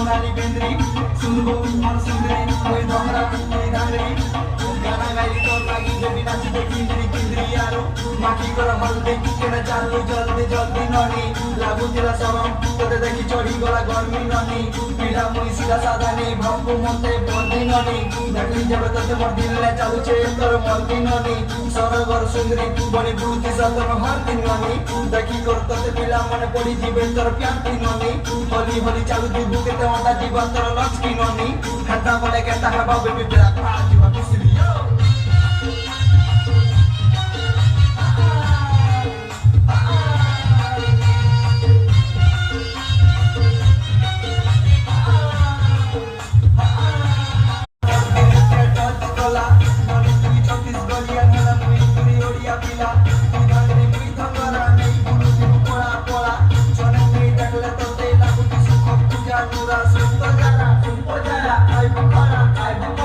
সোনালি বেন্দ্রি শুনবো মন সুন্দরী ওই ধরা ওই ধাঙ্গরি গানা গাইলি তোর লাগি যদি নাচিতে কিন্দ্রি কিন্দ্রি আরো মাটি করা হলদে কেনা চালু জলদি জলদি ননি লাগুଥିଲା ସରମ তোতে দেখি চড়ি গলা গরমি ননি পিড়া মুই সিধা সাদা নেই ভম্পু মতে বন্দি ননি দেখলি যেবে তোতে মোর দিলে চালুছে তোর মন্দি ননি সরগর সুন্দরী বনি বুদ্ধি সতন হরদি ননি দেখি কর তোতে পিলা মনে পড়ি ଯିବେ তোর প্যান্টি ননি হলি হলি চালু দিবু কেতে অন্ডা দিব তোর লক্ষ্মী ননি হেতা বলে কেতা হেবা বেবি পেরা পা ଯିବା পিছলি I